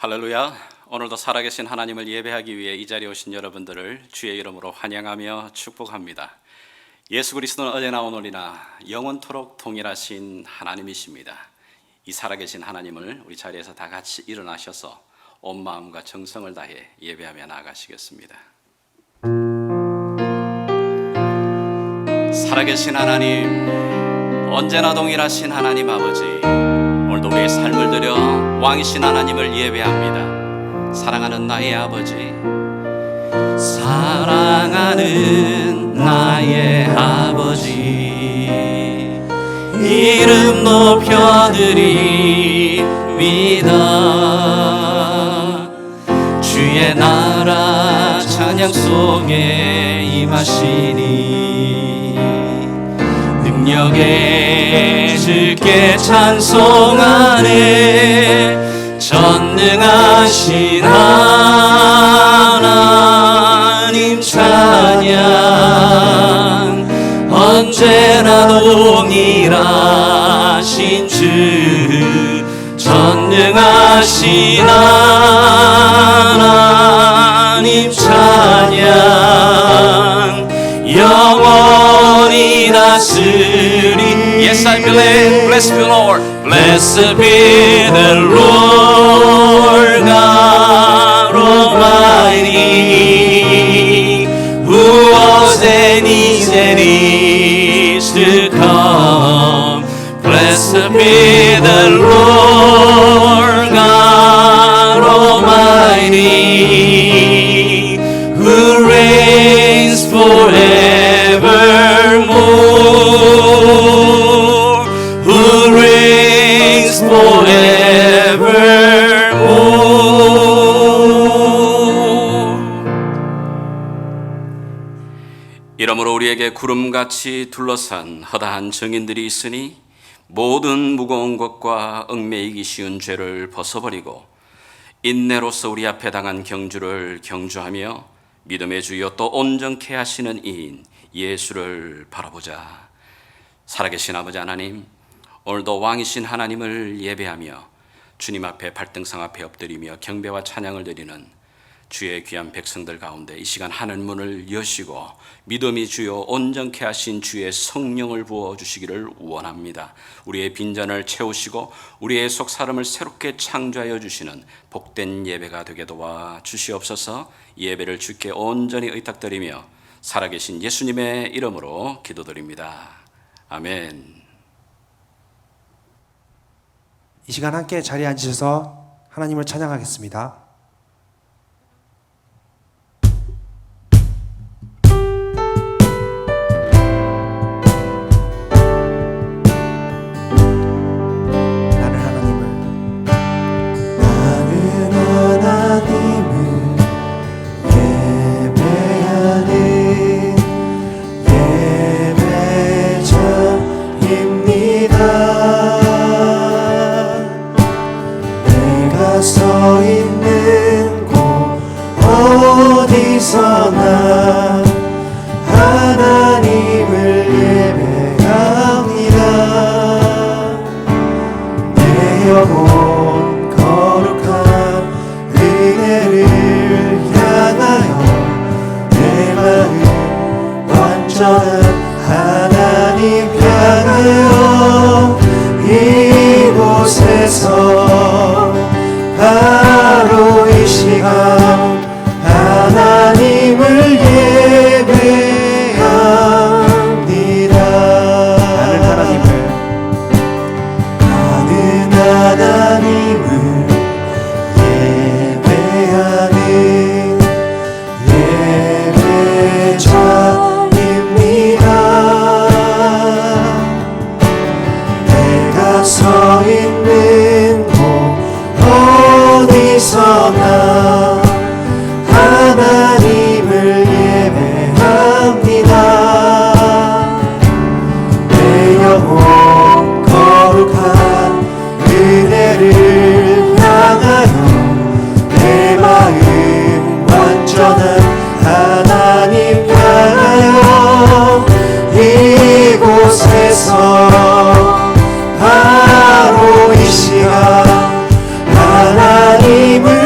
할렐루야. 오늘도 살아계신 하나님을 예배하기 위해 이 자리에 오신 여러분들을 주의 이름으로 환영하며 축복합니다. 예수 그리스도는 어제나 오늘이나 영원토록 동일하신 하나님이십니다. 이 살아계신 하나님을 우리 자리에서 다 같이 일어나셔서 온 마음과 정성을 다해 예배하며 나아가시겠습니다. 살아계신 하나님, 언제나 동일하신 하나님 아버지, 오늘도 우리의 삶을 들여 왕이신 하나님을 예배합니다. 사랑하는 나의 아버지, 사랑하는 나의 아버지, 이름 높여드립니다. 주의 나라 찬양 속에 임하시니 능력에 주께 찬송하네. 전능하신 하나님 찬양, 언제나 동일하신 주, 전능하신 하나님 찬양, 영원히 다스리. Yes, I believe. Blessed be the Lord. Blessed be the Lord God Almighty, who was and is to come. Blessed be the Lord God Almighty, who reigns forevermore, who reigns forevermore. 이러므로 우리에게 구름같이 둘러싼 허다한 증인들이 있으니 모든 무거운 것과 얽매이기 쉬운 죄를 벗어버리고 인내로서 우리 앞에 당한 경주를 경주하며 믿음의 주여 또 온전케 하시는 이인 예수를 바라보자. 살아계신 아버지 하나님, 오늘도 왕이신 하나님을 예배하며 주님 앞에 발등상 앞에 엎드리며 경배와 찬양을 드리는 주의 귀한 백성들 가운데 이 시간 하늘 문을 여시고 믿음이 주여 온전케 하신 주의 성령을 부어주시기를 원합니다. 우리의 빈잔을 채우시고 우리의 속 사람을 새롭게 창조하여 주시는 복된 예배가 되게 도와 주시옵소서. 예배를 주께 온전히 의탁드리며 살아계신 예수님의 이름으로 기도드립니다. 아멘. 이 시간 함께 자리에 앉으셔서 하나님을 찬양하겠습니다. 서 있는 곳 어디서나 하나님을 예배합니다. 내 영혼 거룩한 은혜를 향하여 내 마음 완전한 하나님 향하여 이곳에서 바로 이 시간 하나님을 예배합니다. 나는 하나님을 예배하는 예배자입니다. 내가 서 있는 어디서나 하나님을 예배합니다. 내 영혼 거룩한 은혜를 향하여 내 마음 완전한 하나님 향하여 이곳에서 바로 이 시간 하나님을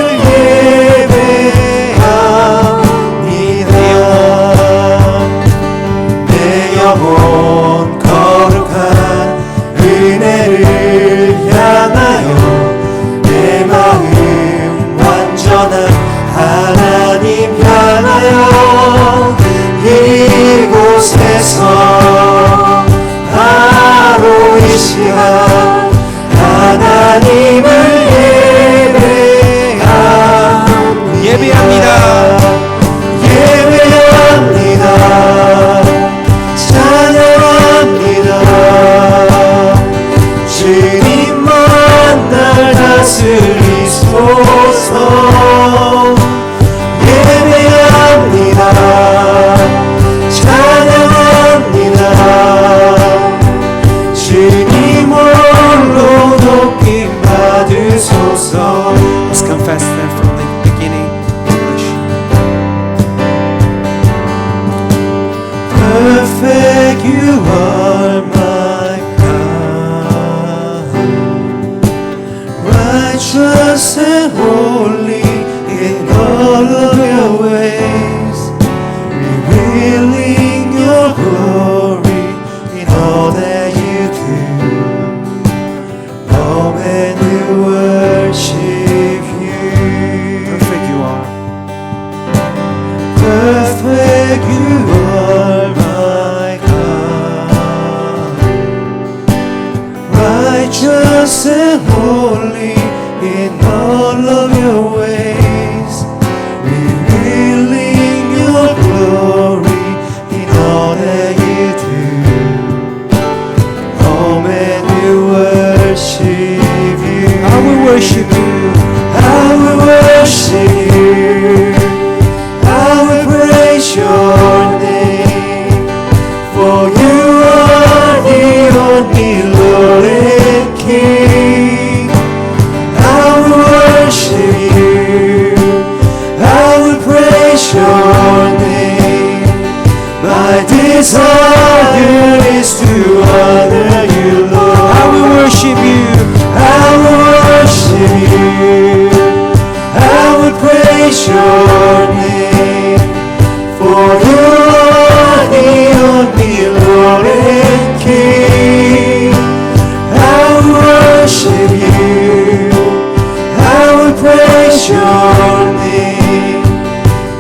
and holy in all of your ways, revealing your glory in all that you do. Oh, and we worship you. Perfect you are. Perfect you are, my God. Righteous and holy in all of your ways, revealing your glory in all that you do. Oh, man, we worship you. I will worship you. I will worship you. I will praise your name, for you are the only Lord and King. I will worship you. I will praise your name. My desire is to honor you, Lord. I will worship you. I will worship you. I will praise your name, for you are the only Lord and King. I will worship you. I will praise your name.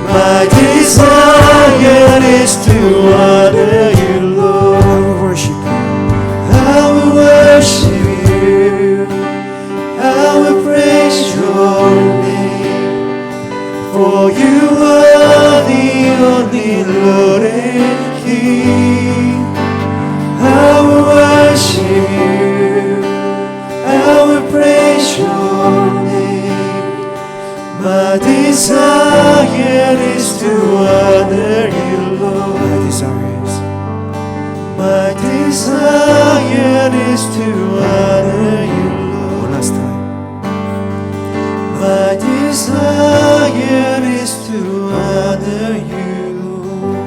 My desire is to honor you, Lord. I will worship you. I will worship you. I will praise your name, for you are the only Lord and King. I will worship you. I will praise your name. My desire is to honor you, Lord. My desire is. My desire is to honor you, One Lord. last time. My desire is to honor you, Lord.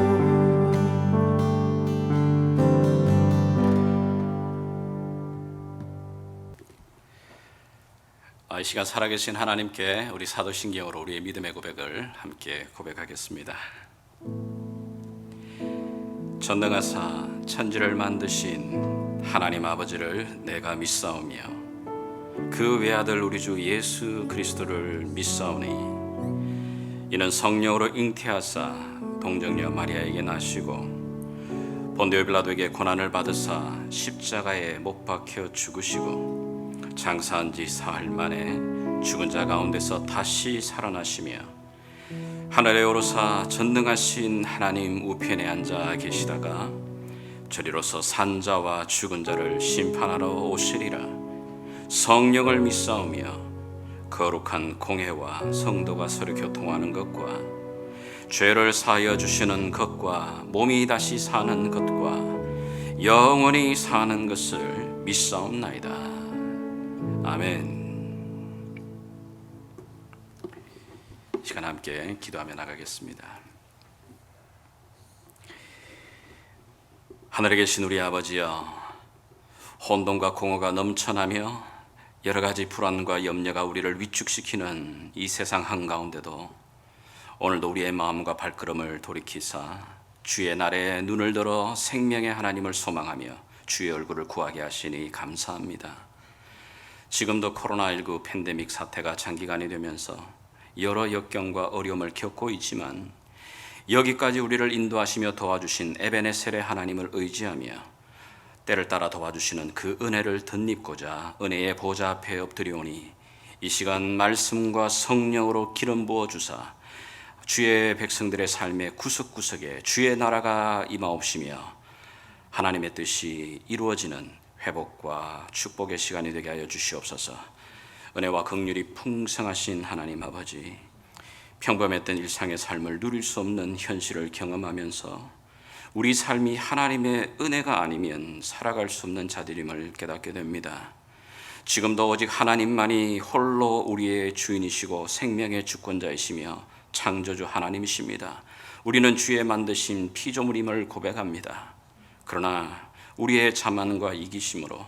이 시간 살아계신 하나님께 우리 사도신경으로 우리의 믿음의 고백을 함께 고백하겠습니다. 전능하사 천지를 만드신 하나님 아버지를 내가 믿사오며 그 외아들 우리 주 예수 그리스도를 믿사오니 이는 성령으로 잉태하사 동정녀 마리아에게 나시고 본디오 빌라도에게 고난을 받으사 십자가에 못 박혀 죽으시고 장사한 지 사흘 만에 죽은 자 가운데서 다시 살아나시며 하늘에 오르사 전능하신 하나님 우편에 앉아 계시다가 저리로서 산자와 죽은 자를 심판하러 오시리라. 성령을 믿사오며 거룩한 공회와 성도가 서로 교통하는 것과 죄를 사하여 주시는 것과 몸이 다시 사는 것과 영원히 사는 것을 믿사옵나이다. 아멘. 시간 함께 기도하며 나가겠습니다. 하늘에 계신 우리 아버지여, 혼돈과 공허가 넘쳐나며 여러 가지 불안과 염려가 우리를 위축시키는 이 세상 한가운데도 오늘도 우리의 마음과 발걸음을 돌이키사 주의 날에 눈을 들어 생명의 하나님을 소망하며 주의 얼굴을 구하게 하시니 감사합니다. 지금도 코로나19 팬데믹 사태가 장기간이 되면서 여러 역경과 어려움을 겪고 있지만 여기까지 우리를 인도하시며 도와주신 에베네셀의 하나님을 의지하며 때를 따라 도와주시는 그 은혜를 덧입고자 은혜의 보좌 앞에 엎드리오니 이 시간 말씀과 성령으로 기름 부어 주사 주의 백성들의 삶의 구석구석에 주의 나라가 임하옵시며 하나님의 뜻이 이루어지는 회복과 축복의 시간이 되게 하여 주시옵소서. 은혜와 긍휼이 풍성하신 하나님 아버지, 평범했던 일상의 삶을 누릴 수 없는 현실을 경험하면서 우리 삶이 하나님의 은혜가 아니면 살아갈 수 없는 자들임을 깨닫게 됩니다. 지금도 오직 하나님만이 홀로 우리의 주인이시고 생명의 주권자이시며 창조주 하나님이십니다. 우리는 주의 만드신 피조물임을 고백합니다. 그러나 우리의 자만과 이기심으로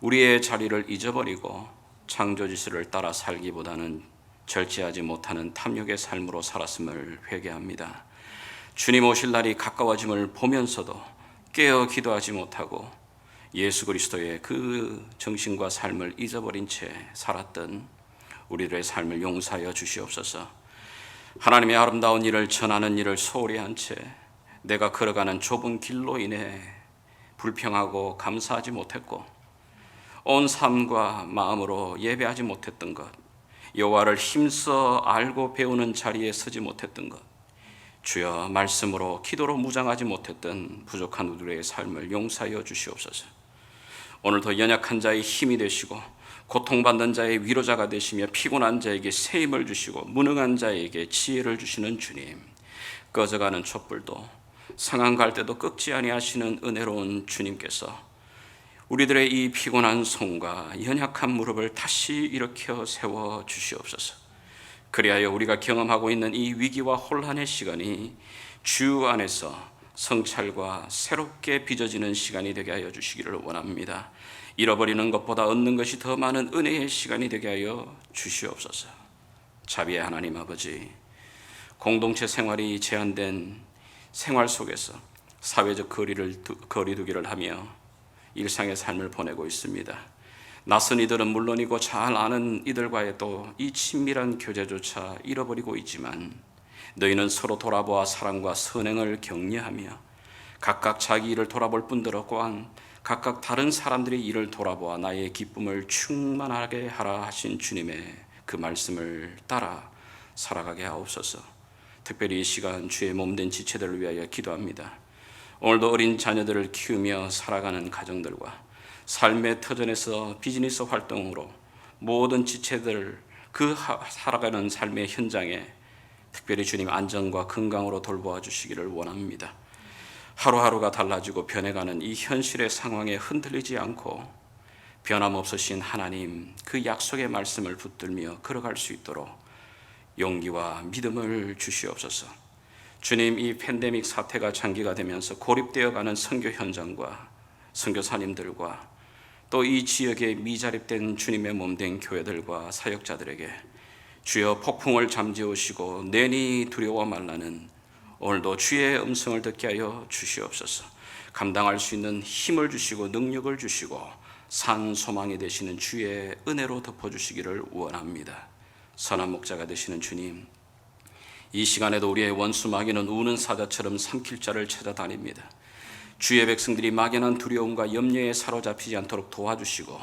우리의 자리를 잊어버리고 창조 지시를 따라 살기보다는 절제하지 못하는 탐욕의 삶으로 살았음을 회개합니다. 주님 오실 날이 가까워짐을 보면서도 깨어 기도하지 못하고 예수 그리스도의 그 정신과 삶을 잊어버린 채 살았던 우리들의 삶을 용서하여 주시옵소서. 하나님의 아름다운 일을 전하는 일을 소홀히 한 채 내가 걸어가는 좁은 길로 인해 불평하고 감사하지 못했고 온 삶과 마음으로 예배하지 못했던 것, 여호와를 힘써 알고 배우는 자리에 서지 못했던 것, 주여 말씀으로 기도로 무장하지 못했던 부족한 우리의 삶을 용서하여 주시옵소서. 오늘도 연약한 자의 힘이 되시고 고통받는 자의 위로자가 되시며 피곤한 자에게 새 힘을 주시고 무능한 자에게 지혜를 주시는 주님, 꺼져가는 촛불도 상한 갈 때도 끄지 아니하시는 은혜로운 주님께서 우리들의 이 피곤한 손과 연약한 무릎을 다시 일으켜 세워 주시옵소서. 그리하여 우리가 경험하고 있는 이 위기와 혼란의 시간이 주 안에서 성찰과 새롭게 빚어지는 시간이 되게 하여 주시기를 원합니다. 잃어버리는 것보다 얻는 것이 더 많은 은혜의 시간이 되게 하여 주시옵소서. 자비의 하나님 아버지, 공동체 생활이 제한된 생활 속에서 사회적 거리두기를 하며 일상의 삶을 보내고 있습니다. 낯선 이들은 물론이고 잘 아는 이들과의 또 이 친밀한 교제조차 잃어버리고 있지만 너희는 서로 돌아보아 사랑과 선행을 격려하며 각각 자기 일을 돌아볼 뿐더러 또한 각각 다른 사람들의 일을 돌아보아 나의 기쁨을 충만하게 하라 하신 주님의 그 말씀을 따라 살아가게 하옵소서. 특별히 이 시간 주의 몸된 지체들을 위하여 기도합니다. 오늘도 어린 자녀들을 키우며 살아가는 가정들과 삶의 터전에서 비즈니스 활동으로 모든 지체들 그 살아가는 삶의 현장에 특별히 주님 안전과 건강으로 돌보아 주시기를 원합니다. 하루하루가 달라지고 변해가는 이 현실의 상황에 흔들리지 않고 변함없으신 하나님 그 약속의 말씀을 붙들며 걸어갈 수 있도록 용기와 믿음을 주시옵소서. 주님, 이 팬데믹 사태가 장기가 되면서 고립되어가는 선교 현장과 선교사님들과 또 이 지역에 미자립된 주님의 몸된 교회들과 사역자들에게 주여 폭풍을 잠재우시고 내니 두려워 말라는 오늘도 주의 음성을 듣게 하여 주시옵소서. 감당할 수 있는 힘을 주시고 능력을 주시고 산 소망이 되시는 주의 은혜로 덮어주시기를 원합니다. 선한 목자가 되시는 주님, 이 시간에도 우리의 원수 마귀는 우는 사자처럼 삼킬 자를 찾아다닙니다. 주의 백성들이 막연한 두려움과 염려에 사로잡히지 않도록 도와주시고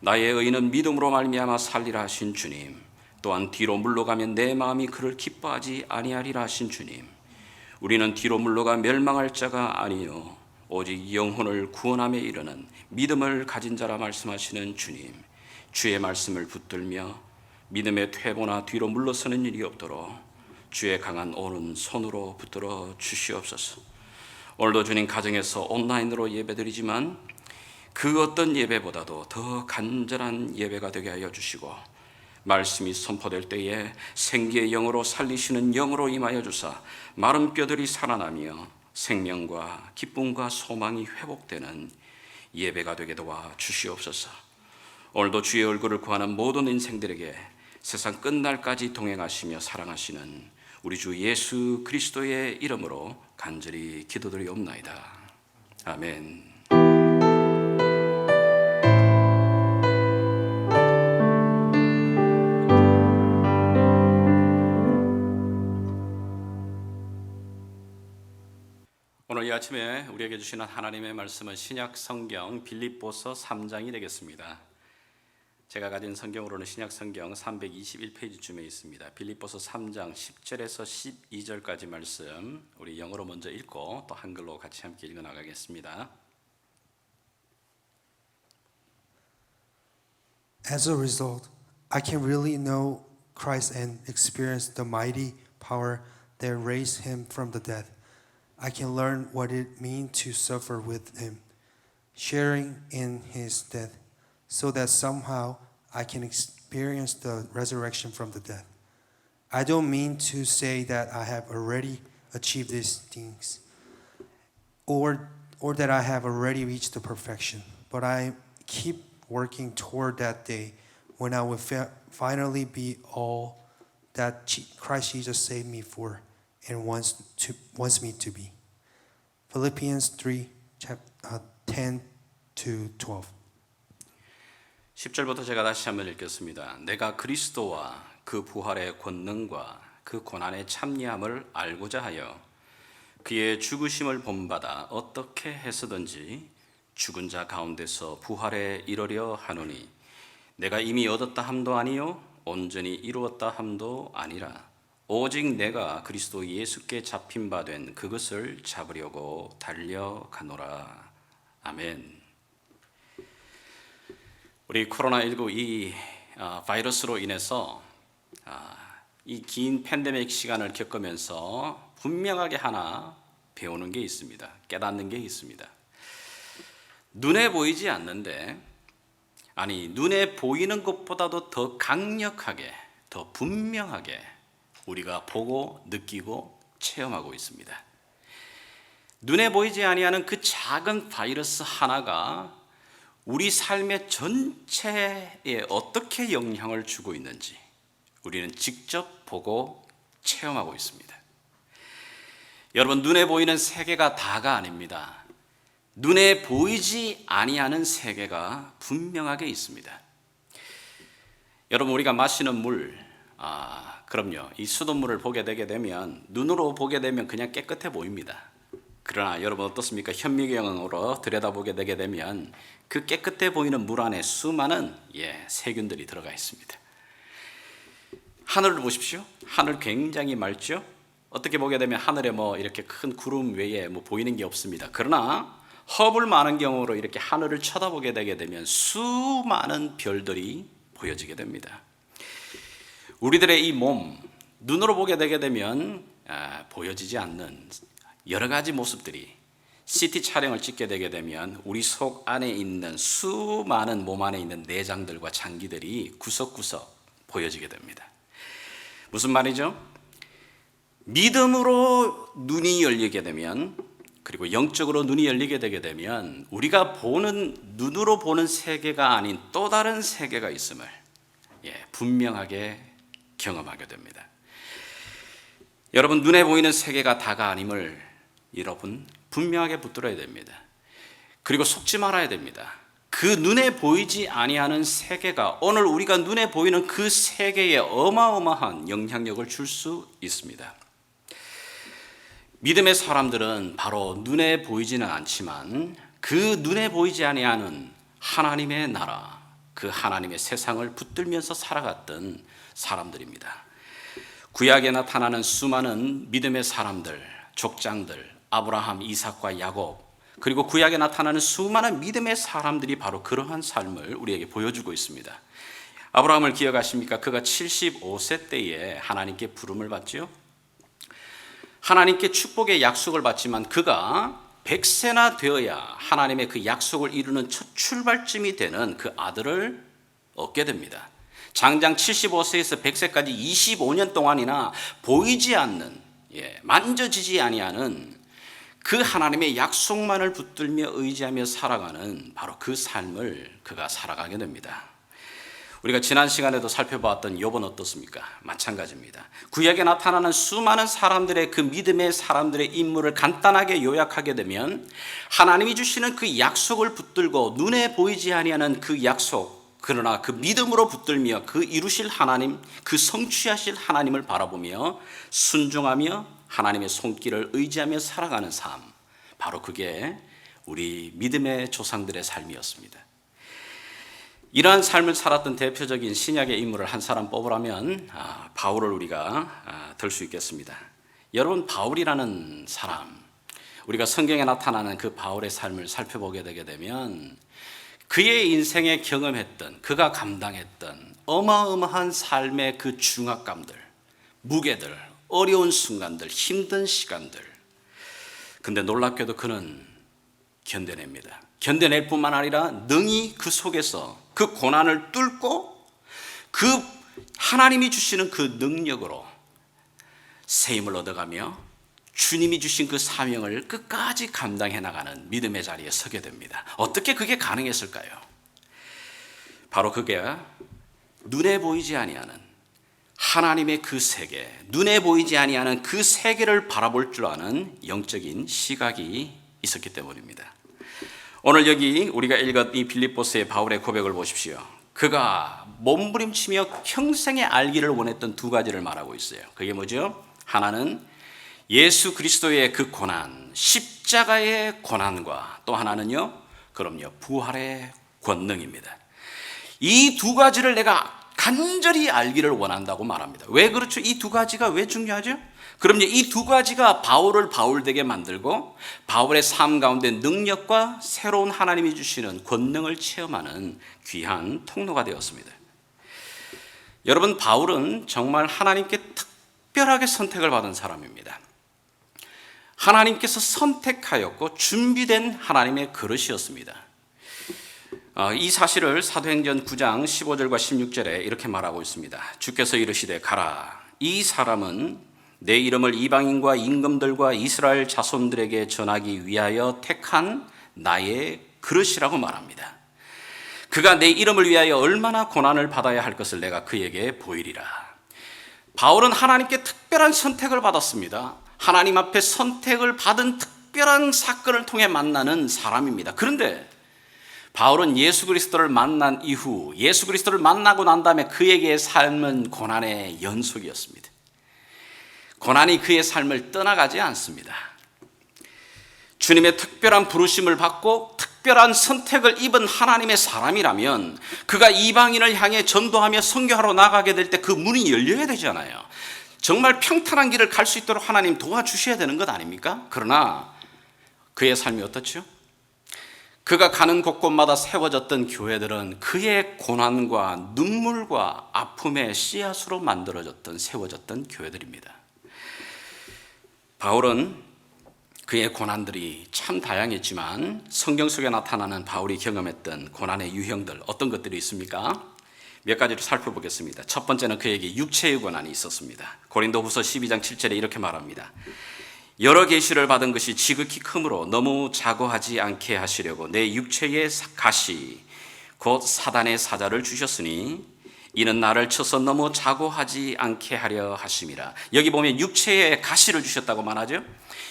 나의 의인은 믿음으로 말미암아 살리라 하신 주님, 또한 뒤로 물러가면 내 마음이 그를 기뻐하지 아니하리라 하신 주님, 우리는 뒤로 물러가 멸망할 자가 아니요 오직 영혼을 구원함에 이르는 믿음을 가진 자라 말씀하시는 주님, 주의 말씀을 붙들며 믿음의 퇴보나 뒤로 물러서는 일이 없도록 주의 강한 오른손으로 붙들어 주시옵소서. 오늘도 주님 가정에서 온라인으로 예배드리지만 그 어떤 예배보다도 더 간절한 예배가 되게 하여 주시고 말씀이 선포될 때에 생기의 영으로 살리시는 영으로 임하여 주사 마른 뼈들이 살아나며 생명과 기쁨과 소망이 회복되는 예배가 되게 도와 주시옵소서. 오늘도 주의 얼굴을 구하는 모든 인생들에게 세상 끝날까지 동행하시며 사랑하시는 우리 주 예수 그리스도의 이름으로 간절히 기도드리옵나이다. 아멘. 오늘 이 아침에 우리에게 주시는 하나님의 말씀은 신약 성경 빌립보서 3장이 되겠습니다. 제가 가진 성경으로는 신약 성경 321페이지쯤에 있습니다. 빌립보서 3장 10절에서 12절까지 말씀 우리 영어로 먼저 읽고 또 한글로 같이 함께 읽어 나가겠습니다. As a result, I can really know Christ and experience the mighty power that raised him from the dead. I can learn what it means to suffer with him, sharing in his death, so that somehow I can experience the resurrection from the dead. I don't mean to say that I have already achieved these things, or that I have already reached the perfection, but I keep working toward that day when I will finally be all that Christ Jesus saved me for and wants me to be. Philippians 3, 10 to 12. 10절부터 제가 다시 한번 읽겠습니다. 내가 그리스도와 그 부활의 권능과 그 고난의 참여함을 알고자 하여 그의 죽으심을 본받아 어떻게 해서든지 죽은 자 가운데서 부활에 이르려 하노니 내가 이미 얻었다 함도 아니요 온전히 이루었다 함도 아니라 오직 내가 그리스도 예수께 잡힌 바 된 그것을 잡으려고 달려가노라. 아멘. 우리 코로나19 이 바이러스로 인해서 이 긴 팬데믹 시간을 겪으면서 분명하게 하나 배우는 게 있습니다. 깨닫는 게 있습니다. 눈에 보이지 않는데, 눈에 보이는 것보다도 더 강력하게, 더 분명하게 우리가 보고 느끼고 체험하고 있습니다. 눈에 보이지 아니하는 그 작은 바이러스 하나가 우리 삶의 전체에 어떻게 영향을 주고 있는지 우리는 직접 보고 체험하고 있습니다. 여러분, 눈에 보이는 세계가 다가 아닙니다. 눈에 보이지 아니하는 세계가 분명하게 있습니다. 여러분, 우리가 마시는 물, 그럼요, 이 수돗물을 보게 되게 되면 눈으로 보게 되면 그냥 깨끗해 보입니다. 그러나 여러분 어떻습니까? 현미경으로 들여다보게 되게 되면 그 깨끗해 보이는 물 안에 수많은 세균들이 들어가 있습니다. 하늘을 보십시오. 하늘 굉장히 맑죠? 어떻게 보게 되면 하늘에 이렇게 큰 구름 외에 보이는 게 없습니다. 그러나 허블 많은 경우로 이렇게 하늘을 쳐다보게 되게 되면 수많은 별들이 보여지게 됩니다. 우리들의 이 몸, 눈으로 보게 되게 되면 보여지지 않는 여러 가지 모습들이 CT 촬영을 찍게 되게 되면 우리 속 안에 있는 수많은 몸 안에 있는 내장들과 장기들이 구석구석 보여지게 됩니다. 무슨 말이죠? 믿음으로 눈이 열리게 되면, 그리고 영적으로 눈이 열리게 되게 되면 우리가 눈으로 보는 세계가 아닌 또 다른 세계가 있음을 분명하게 경험하게 됩니다. 여러분, 눈에 보이는 세계가 다가 아님을 여러분 분명하게 붙들어야 됩니다. 그리고 속지 말아야 됩니다. 그 눈에 보이지 아니하는 세계가 오늘 우리가 눈에 보이는 그 세계에 어마어마한 영향력을 줄 수 있습니다. 믿음의 사람들은 바로 눈에 보이지는 않지만 그 눈에 보이지 아니하는 하나님의 나라, 그 하나님의 세상을 붙들면서 살아갔던 사람들입니다. 구약에 나타나는 수많은 믿음의 사람들, 족장들, 아브라함, 이삭과 야곱, 그리고 구약에 나타나는 수많은 믿음의 사람들이 바로 그러한 삶을 우리에게 보여주고 있습니다. 아브라함을 기억하십니까? 그가 75세 때에 하나님께 부름을 받죠. 하나님께 축복의 약속을 받지만 그가 100세나 되어야 하나님의 그 약속을 이루는 첫 출발점이 되는 그 아들을 얻게 됩니다. 장장 75세에서 100세까지 25년 동안이나 보이지 않는, 만져지지 아니하는 그 하나님의 약속만을 붙들며 의지하며 살아가는 바로 그 삶을 그가 살아가게 됩니다. 우리가 지난 시간에도 살펴보았던 욥은 어떻습니까? 마찬가지입니다. 구약에 나타나는 수많은 사람들의 그 믿음의 사람들의 인물을 간단하게 요약하게 되면 하나님이 주시는 그 약속을 붙들고 눈에 보이지 아니하는 그 약속, 그러나 그 믿음으로 붙들며 그 이루실 하나님, 그 성취하실 하나님을 바라보며 순종하며 하나님의 손길을 의지하며 살아가는 삶, 바로 그게 우리 믿음의 조상들의 삶이었습니다. 이러한 삶을 살았던 대표적인 신약의 인물을 한 사람 뽑으라면 바울을 우리가 들 수 있겠습니다. 여러분, 바울이라는 사람, 우리가 성경에 나타나는 그 바울의 삶을 살펴보게 되게 되면 그의 인생에 경험했던, 그가 감당했던 어마어마한 삶의 그 중압감들, 무게들, 어려운 순간들, 힘든 시간들, 근데 놀랍게도 그는 견뎌냅니다. 견뎌낼 뿐만 아니라 능히 그 속에서 그 고난을 뚫고 그 하나님이 주시는 그 능력으로 세임을 얻어가며 주님이 주신 그 사명을 끝까지 감당해 나가는 믿음의 자리에 서게 됩니다. 어떻게 그게 가능했을까요? 바로 그게 눈에 보이지 아니하는 하나님의 그 세계, 눈에 보이지 아니하는 그 세계를 바라볼 줄 아는 영적인 시각이 있었기 때문입니다. 오늘 여기 우리가 읽은 이 빌립보서의 바울의 고백을 보십시오. 그가 몸부림치며 평생에 알기를 원했던 두 가지를 말하고 있어요. 그게 뭐죠? 하나는 예수 그리스도의 그 고난, 십자가의 고난과 또 하나는요, 그럼요, 부활의 권능입니다. 이 두 가지를 내가 간절히 알기를 원한다고 말합니다. 왜 그렇죠? 이 두 가지가 왜 중요하죠? 그럼요, 이 두 가지가 바울을 바울되게 만들고 바울의 삶 가운데 능력과 새로운 하나님이 주시는 권능을 체험하는 귀한 통로가 되었습니다. 여러분, 바울은 정말 하나님께 특별하게 선택을 받은 사람입니다. 하나님께서 선택하였고 준비된 하나님의 그릇이었습니다. 이 사실을 사도행전 9장 15절과 16절에 이렇게 말하고 있습니다. 주께서 이르시되 가라. 이 사람은 내 이름을 이방인과 임금들과 이스라엘 자손들에게 전하기 위하여 택한 나의 그릇이라고 말합니다. 그가 내 이름을 위하여 얼마나 고난을 받아야 할 것을 내가 그에게 보이리라. 바울은 하나님께 특별한 선택을 받았습니다. 하나님 앞에 선택을 받은 특별한 사건을 통해 만나는 사람입니다. 그런데 바울은 예수 그리스도를 만난 이후, 예수 그리스도를 만나고 난 다음에 그에게의 삶은 고난의 연속이었습니다. 고난이 그의 삶을 떠나가지 않습니다. 주님의 특별한 부르심을 받고 특별한 선택을 입은 하나님의 사람이라면 그가 이방인을 향해 전도하며 선교하러 나가게 될 때 그 문이 열려야 되잖아요. 정말 평탄한 길을 갈 수 있도록 하나님 도와주셔야 되는 것 아닙니까? 그러나 그의 삶이 어떻죠? 그가 가는 곳곳마다 세워졌던 교회들은 그의 고난과 눈물과 아픔의 씨앗으로 만들어졌던, 세워졌던 교회들입니다. 바울은 그의 고난들이 참 다양했지만 성경 속에 나타나는 바울이 경험했던 고난의 유형들, 어떤 것들이 있습니까? 몇 가지를 살펴보겠습니다. 첫 번째는 그에게 육체의 고난이 있었습니다. 고린도후서 12장 7절에 이렇게 말합니다. 여러 계시를 받은 것이 지극히 크므로 너무 자고하지 않게 하시려고 내 육체의 가시 곧 사단의 사자를 주셨으니 이는 나를 쳐서 너무 자고하지 않게 하려 하심이라. 여기 보면 육체의 가시를 주셨다고 말하죠.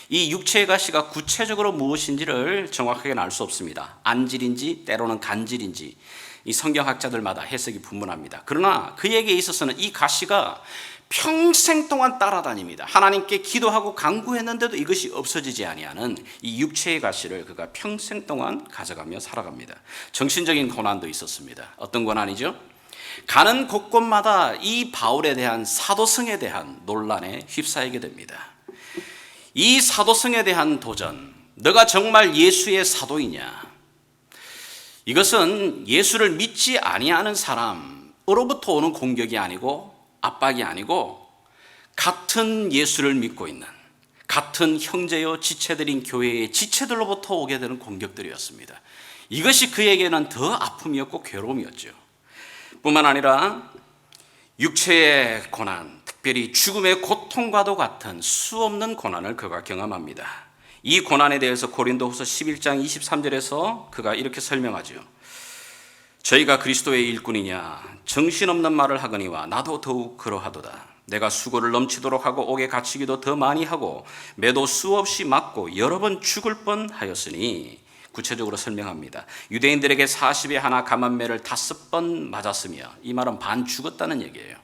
이 육체의 가시가 구체적으로 무엇인지를 정확하게는 알 수 없습니다. 안질인지 때로는 간질인지 이 성경학자들마다 해석이 분분합니다. 그러나 그에게 있어서는 이 가시가 평생 동안 따라다닙니다. 하나님께 기도하고 간구했는데도 이것이 없어지지 아니하는 이 육체의 가시를 그가 평생 동안 가져가며 살아갑니다. 정신적인 고난도 있었습니다. 어떤 고난이죠? 가는 곳곳마다 이 바울에 대한 사도성에 대한 논란에 휩싸이게 됩니다. 이 사도성에 대한 도전, 너가 정말 예수의 사도이냐? 이것은 예수를 믿지 아니하는 사람으로부터 오는 공격이 아니고 압박이 아니고 같은 예수를 믿고 있는 같은 형제요 지체들인 교회의 지체들로부터 오게 되는 공격들이었습니다. 이것이 그에게는 더 아픔이었고 괴로움이었죠. 뿐만 아니라 육체의 고난, 특별히 죽음의 고통과도 같은 수없는 고난을 그가 경험합니다. 이 고난에 대해서 고린도후서 11장 23절에서 그가 이렇게 설명하죠. 저희가 그리스도의 일꾼이냐 정신없는 말을 하거니와 나도 더욱 그러하도다. 내가 수고를 넘치도록 하고 옥에 갇히기도 더 많이 하고 매도 수없이 맞고 여러 번 죽을 뻔하였으니 구체적으로 설명합니다. 유대인들에게 40에 하나 감한매를 5번 맞았으며 이 말은 반 죽었다는 얘기예요.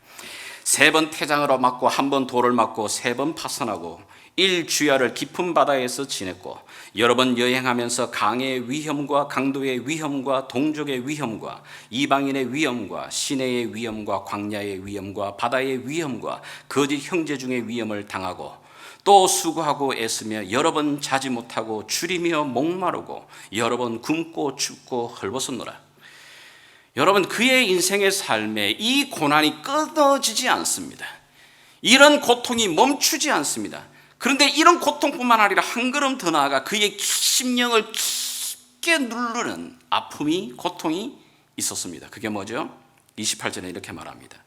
3번 태장으로 맞고 1번 돌을 맞고 3번 파선하고 1주야를 깊은 바다에서 지냈고 여러 번 여행하면서 강의 위험과 강도의 위험과 동족의 위험과 이방인의 위험과 시내의 위험과 광야의 위험과 바다의 위험과 거짓 형제 중의 위험을 당하고 또 수고하고 애쓰며 여러 번 자지 못하고 줄이며 목마르고 여러 번 굶고 춥고 헐벗었노라. 여러분, 그의 인생의 삶에 이 고난이 끊어지지 않습니다. 이런 고통이 멈추지 않습니다. 그런데 이런 고통뿐만 아니라 한 걸음 더 나아가 그의 심령을 깊게 누르는 아픔이, 고통이 있었습니다. 그게 뭐죠? 28절에 이렇게 말합니다.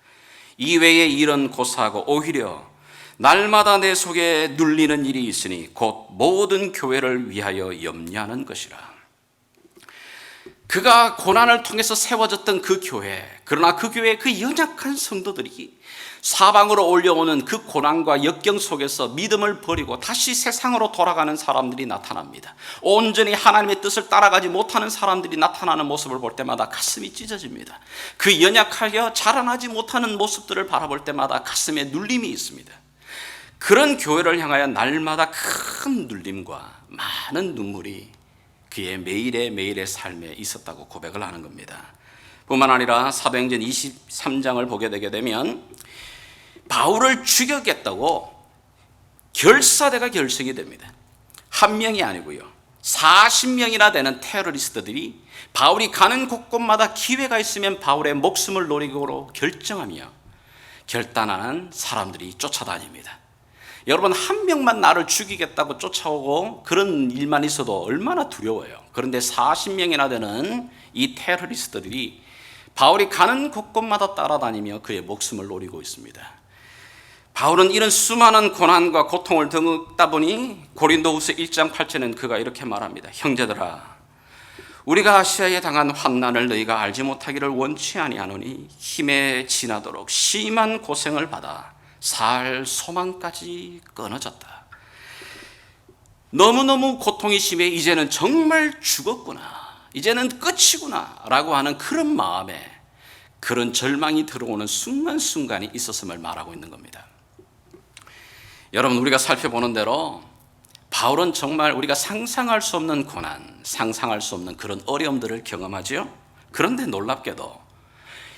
이외에 이런 고사하고 오히려 날마다 내 속에 눌리는 일이 있으니 곧 모든 교회를 위하여 염려하는 것이라. 그가 고난을 통해서 세워졌던 그 교회, 그러나 그 교회의 그 연약한 성도들이 사방으로 올려오는 그 고난과 역경 속에서 믿음을 버리고 다시 세상으로 돌아가는 사람들이 나타납니다. 온전히 하나님의 뜻을 따라가지 못하는 사람들이 나타나는 모습을 볼 때마다 가슴이 찢어집니다. 그 연약하여 자라나지 못하는 모습들을 바라볼 때마다 가슴에 눌림이 있습니다. 그런 교회를 향하여 날마다 큰 눌림과 많은 눈물이 그의 매일의 삶에 있었다고 고백을 하는 겁니다. 뿐만 아니라 사도행전 23장을 보게 되게 되면 바울을 죽여겠다고 결사대가 결성이 됩니다. 한 명이 아니고요, 40명이나 되는 테러리스트들이 바울이 가는 곳곳마다 기회가 있으면 바울의 목숨을 노리고로 결정하며 결단하는 사람들이 쫓아다닙니다. 여러분, 한 명만 나를 죽이겠다고 쫓아오고 그런 일만 있어도 얼마나 두려워요. 그런데 40명이나 되는 이 테러리스트들이 바울이 가는 곳곳마다 따라다니며 그의 목숨을 노리고 있습니다. 바울은 이런 수많은 고난과 고통을 겪다 보니 고린도후서 1장 8절에는 그가 이렇게 말합니다. 형제들아, 우리가 아시아에 당한 환난을 너희가 알지 못하기를 원치 아니하노니 힘에 지나도록 심한 고생을 받아 살 소망까지 끊어졌다. 너무너무 고통이 심해 이제는 정말 죽었구나, 이제는 끝이구나 라고 하는 그런 마음에 그런 절망이 들어오는 순간순간이 있었음을 말하고 있는 겁니다. 여러분, 우리가 살펴보는 대로 바울은 정말 우리가 상상할 수 없는 고난, 상상할 수 없는 그런 어려움들을 경험하죠. 그런데 놀랍게도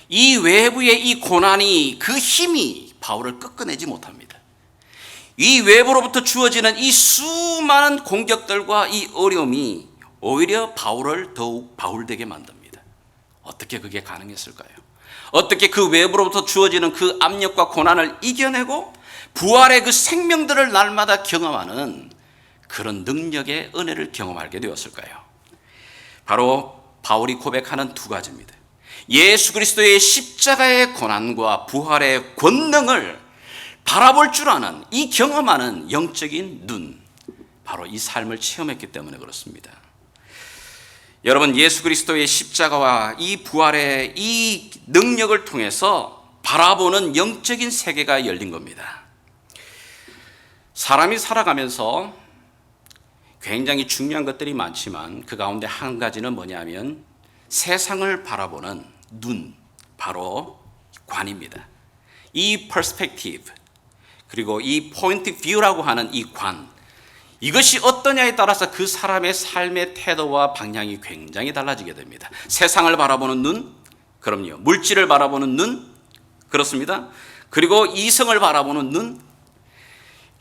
이 외부의 이 고난이, 그 힘이 바울을 꺾어내지 못합니다. 이 외부로부터 주어지는 이 수많은 공격들과 이 어려움이 오히려 바울을 더욱 바울되게 만듭니다. 어떻게 그게 가능했을까요? 어떻게 그 외부로부터 주어지는 그 압력과 고난을 이겨내고 부활의 그 생명들을 날마다 경험하는 그런 능력의 은혜를 경험하게 되었을까요? 바로 바울이 고백하는 두 가지입니다. 예수 그리스도의 십자가의 고난과 부활의 권능을 바라볼 줄 아는, 이 경험하는 영적인 눈, 바로 이 삶을 체험했기 때문에 그렇습니다. 여러분, 예수 그리스도의 십자가와 이 부활의 이 능력을 통해서 바라보는 영적인 세계가 열린 겁니다. 사람이 살아가면서 굉장히 중요한 것들이 많지만 그 가운데 한 가지는 뭐냐면 세상을 바라보는 눈, 바로 관입니다. 이 퍼스펙티브, 그리고 이 포인트 뷰라고 하는 이 관, 이것이 어떠냐에 따라서 그 사람의 삶의 태도와 방향이 굉장히 달라지게 됩니다. 세상을 바라보는 눈, 그럼요. 물질을 바라보는 눈, 그렇습니다. 그리고 이성을 바라보는 눈,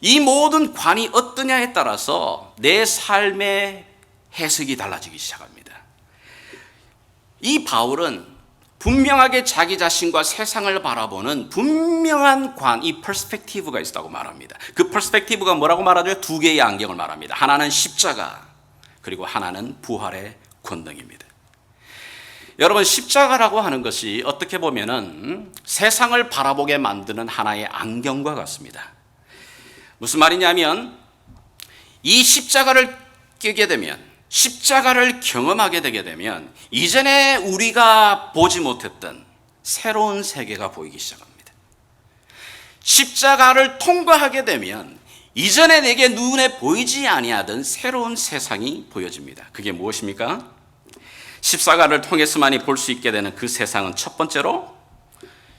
이 모든 관이 어떠냐에 따라서 내 삶의 해석이 달라지기 시작합니다. 이 바울은 분명하게 자기 자신과 세상을 바라보는 분명한 관, 이 퍼스펙티브가 있다고 말합니다. 그 퍼스펙티브가 뭐라고 말하죠? 두 개의 안경을 말합니다. 하나는 십자가, 그리고 하나는 부활의 권능입니다. 여러분, 십자가라고 하는 것이 어떻게 보면은 세상을 바라보게 만드는 하나의 안경과 같습니다. 무슨 말이냐면 이 십자가를 끼게 되면, 십자가를 경험하게 되게 되면 이전에 우리가 보지 못했던 새로운 세계가 보이기 시작합니다. 십자가를 통과하게 되면 이전에 내게 눈에 보이지 아니하던 새로운 세상이 보여집니다. 그게 무엇입니까? 십자가를 통해서만이 볼 수 있게 되는 그 세상은 첫 번째로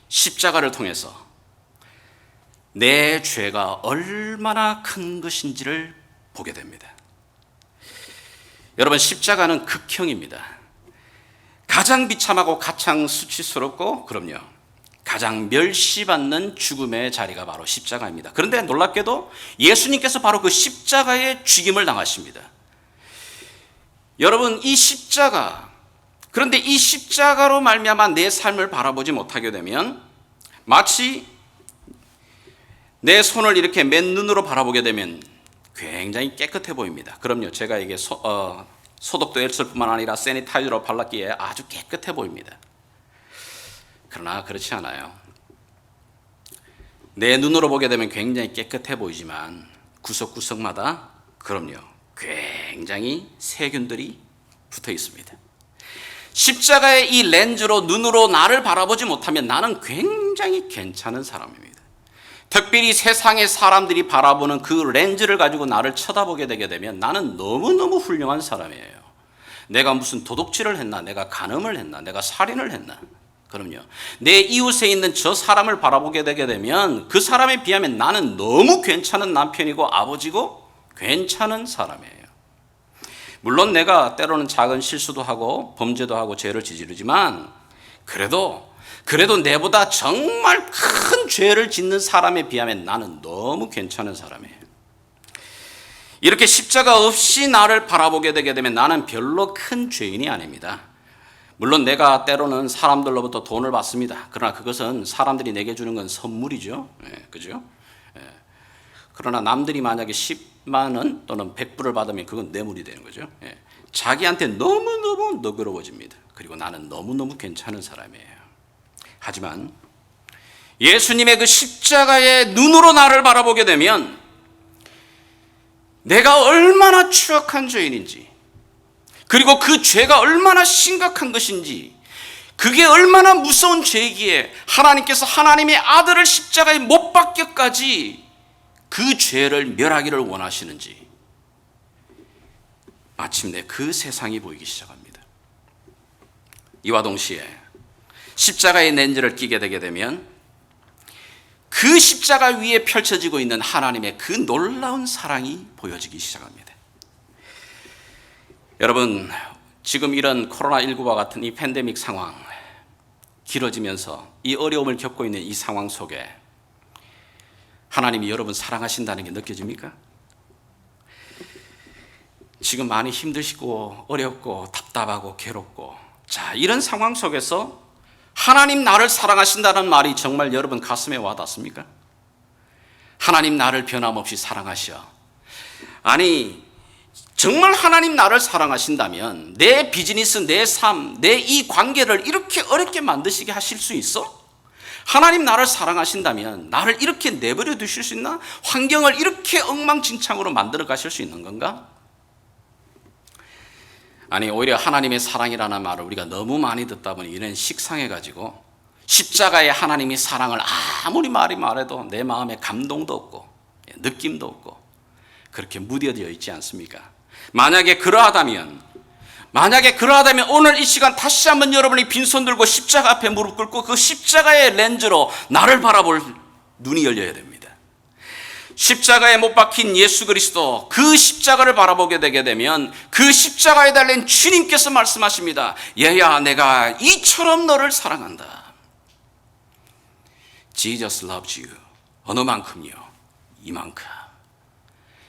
십자가를 통해서 내 죄가 얼마나 큰 것인지를 보게 됩니다. 여러분, 십자가는 극형입니다. 가장 비참하고 가장 수치스럽고, 그럼요, 가장 멸시받는 죽음의 자리가 바로 십자가입니다. 그런데 놀랍게도 예수님께서 바로 그 십자가의 죽임을 당하십니다. 여러분, 이 십자가, 그런데 이 십자가로 말미암아 내 삶을 바라보지 못하게 되면 마치 내 손을 이렇게 맨눈으로 바라보게 되면 굉장히 깨끗해 보입니다. 그럼요, 제가 이게 소독도 했을 뿐만 아니라 세니타이저로 발랐기에 아주 깨끗해 보입니다. 그러나 그렇지 않아요. 내 눈으로 보게 되면 굉장히 깨끗해 보이지만 구석구석마다, 그럼요, 굉장히 세균들이 붙어 있습니다. 십자가의 이 렌즈로 눈으로 나를 바라보지 못하면 나는 굉장히 괜찮은 사람입니다. 특별히 세상의 사람들이 바라보는 그 렌즈를 가지고 나를 쳐다보게 되게 되면 나는 너무너무 훌륭한 사람이에요. 내가 무슨 도둑질을 했나, 내가 간음을 했나, 내가 살인을 했나. 그럼요. 내 이웃에 있는 저 사람을 바라보게 되게 되면 그 사람에 비하면 나는 너무 괜찮은 남편이고 아버지고 괜찮은 사람이에요. 물론 내가 때로는 작은 실수도 하고 범죄도 하고 죄를 저지르지만 그래도 내보다 정말 큰 죄를 짓는 사람에 비하면 나는 너무 괜찮은 사람이에요. 이렇게 십자가 없이 나를 바라보게 되게 되면 나는 별로 큰 죄인이 아닙니다. 물론 내가 때로는 사람들로부터 돈을 받습니다. 그러나 그것은 사람들이 내게 주는 건 선물이죠. 그죠? 그러나 남들이 만약에 10만 원 또는 100불을 받으면 그건 뇌물이 되는 거죠. 자기한테 너무너무 너그러워집니다. 그리고 나는 너무너무 괜찮은 사람이에요. 하지만 예수님의 그 십자가의 눈으로 나를 바라보게 되면 내가 얼마나 추악한 죄인인지, 그리고 그 죄가 얼마나 심각한 것인지, 그게 얼마나 무서운 죄이기에 하나님께서 하나님의 아들을 십자가에 못 박혀까지 그 죄를 멸하기를 원하시는지 마침내 그 세상이 보이기 시작합니다. 이와 동시에 십자가의 렌즈를 끼게 되게 되면 그 십자가 위에 펼쳐지고 있는 하나님의 그 놀라운 사랑이 보여지기 시작합니다. 여러분, 지금 이런 코로나19와 같은 이 팬데믹 상황 길어지면서 이 어려움을 겪고 있는 이 상황 속에 하나님이 여러분 사랑하신다는 게 느껴집니까? 지금 많이 힘드시고 어렵고 답답하고 괴롭고, 자, 이런 상황 속에서 하나님 나를 사랑하신다는 말이 정말 여러분 가슴에 와닿습니까? 하나님 나를 변함없이 사랑하셔. 아니, 정말 하나님 나를 사랑하신다면 내 비즈니스, 내 삶, 내 이 관계를 이렇게 어렵게 만드시게 하실 수 있어? 하나님 나를 사랑하신다면 나를 이렇게 내버려 두실 수 있나? 환경을 이렇게 엉망진창으로 만들어 가실 수 있는 건가? 아니, 오히려 하나님의 사랑이라는 말을 우리가 너무 많이 듣다 보니 이는 식상해가지고 십자가의 하나님의 사랑을 아무리 말해도 내 마음에 감동도 없고 느낌도 없고 그렇게 무뎌져 있지 않습니까? 만약에 그러하다면 오늘 이 시간 다시 한번 여러분이 빈손 들고 십자가 앞에 무릎 꿇고 그 십자가의 렌즈로 나를 바라볼 눈이 열려야 됩니다. 십자가에 못 박힌 예수 그리스도, 그 십자가를 바라보게 되게 되면 그 십자가에 달린 주님께서 말씀하십니다. 얘야, 내가 이처럼 너를 사랑한다. Jesus loves you. 어느 만큼요? 이만큼.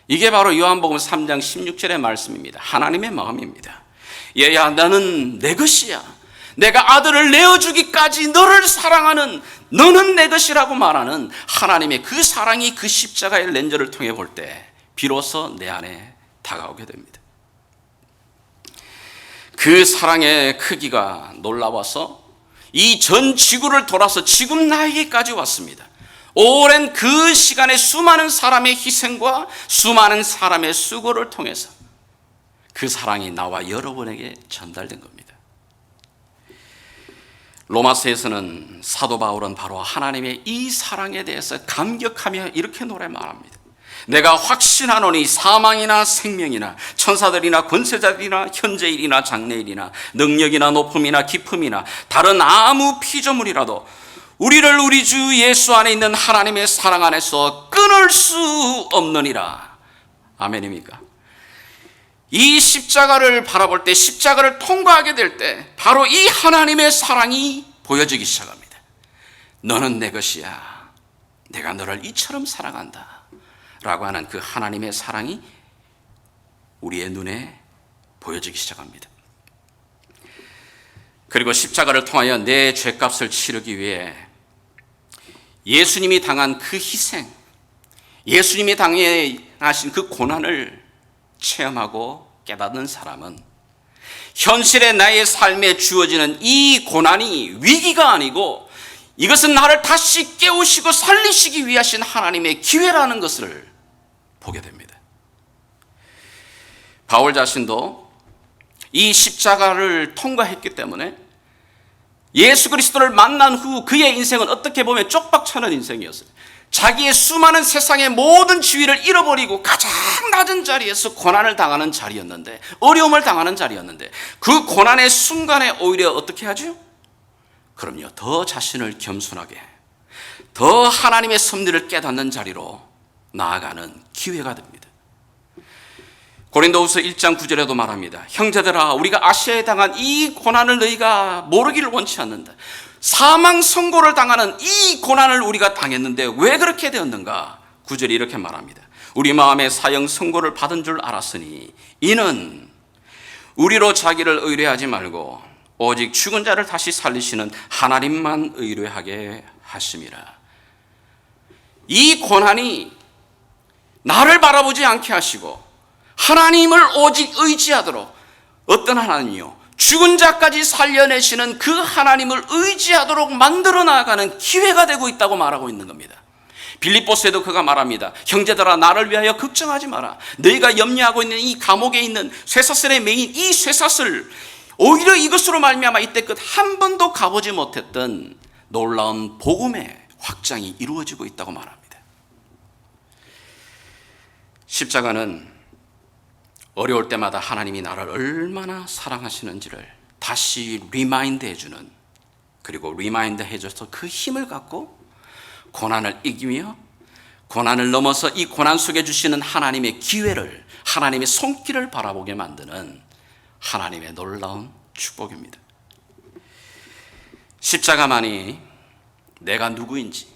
이게 바로 요한복음 3장 16절의 말씀입니다. 하나님의 마음입니다. 얘야, 너는 내 것이야. 내가 아들을 내어주기까지 너를 사랑하는, 너는 내 것이라고 말하는 하나님의 그 사랑이 그 십자가의 렌즈를 통해 볼 때 비로소 내 안에 다가오게 됩니다. 그 사랑의 크기가 놀라워서 이 전 지구를 돌아서 지금 나에게까지 왔습니다. 오랜 그 시간에 수많은 사람의 희생과 수많은 사람의 수고를 통해서 그 사랑이 나와 여러분에게 전달된 겁니다. 로마서에서는 사도 바울은 바로 하나님의 이 사랑에 대해서 감격하며 이렇게 노래 말합니다. 내가 확신하노니 사망이나 생명이나 천사들이나 권세자들이나 현재일이나 장래일이나 능력이나 높음이나 깊음이나 다른 아무 피조물이라도 우리를 우리 주 예수 안에 있는 하나님의 사랑 안에서 끊을 수 없느니라. 아멘입니까? 이 십자가를 바라볼 때, 십자가를 통과하게 될 때 바로 이 하나님의 사랑이 보여지기 시작합니다. 너는 내 것이야. 내가 너를 이처럼 사랑한다 라고 하는 그 하나님의 사랑이 우리의 눈에 보여지기 시작합니다. 그리고 십자가를 통하여 내 죄값을 치르기 위해 예수님이 당한 그 희생, 예수님이 당하신 그 고난을 체험하고 깨닫는 사람은 현실의 나의 삶에 주어지는 이 고난이 위기가 아니고 이것은 나를 다시 깨우시고 살리시기 위하신 하나님의 기회라는 것을 보게 됩니다. 바울 자신도 이 십자가를 통과했기 때문에 예수 그리스도를 만난 후 그의 인생은 어떻게 보면 쪽박차는 인생이었어요. 자기의 수많은 세상의 모든 지위를 잃어버리고 가장 낮은 자리에서 고난을 당하는 자리였는데, 어려움을 당하는 자리였는데, 그 고난의 순간에 오히려 어떻게 하죠? 그럼요, 더 자신을 겸손하게, 더 하나님의 섭리를 깨닫는 자리로 나아가는 기회가 됩니다. 고린도후서 1장 9절에도 말합니다. 형제들아, 우리가 아시아에 당한 이 고난을 너희가 모르기를 원치 않는다. 사망 선고를 당하는 이 고난을 우리가 당했는데 왜 그렇게 되었는가? 9절이 이렇게 말합니다. 우리 마음에 사형 선고를 받은 줄 알았으니 이는 우리로 자기를 의뢰하지 말고 오직 죽은 자를 다시 살리시는 하나님만 의뢰하게 하심이라. 이 고난이 나를 바라보지 않게 하시고 하나님을 오직 의지하도록, 어떤 하나님이요? 죽은 자까지 살려내시는 그 하나님을 의지하도록 만들어 나가는 기회가 되고 있다고 말하고 있는 겁니다. 빌립보서에도 그가 말합니다. 형제들아, 나를 위하여 걱정하지 마라. 너희가 염려하고 있는 이 감옥에 있는 쇠사슬의 메인 이 쇠사슬, 오히려 이것으로 말미암아 이때껏 한 번도 가보지 못했던 놀라운 복음의 확장이 이루어지고 있다고 말합니다. 십자가는 어려울 때마다 하나님이 나를 얼마나 사랑하시는지를 다시 리마인드 해주는, 그리고 리마인드 해줘서 그 힘을 갖고 고난을 이기며 고난을 넘어서 이 고난 속에 주시는 하나님의 기회를, 하나님의 손길을 바라보게 만드는 하나님의 놀라운 축복입니다. 십자가만이 내가 누구인지,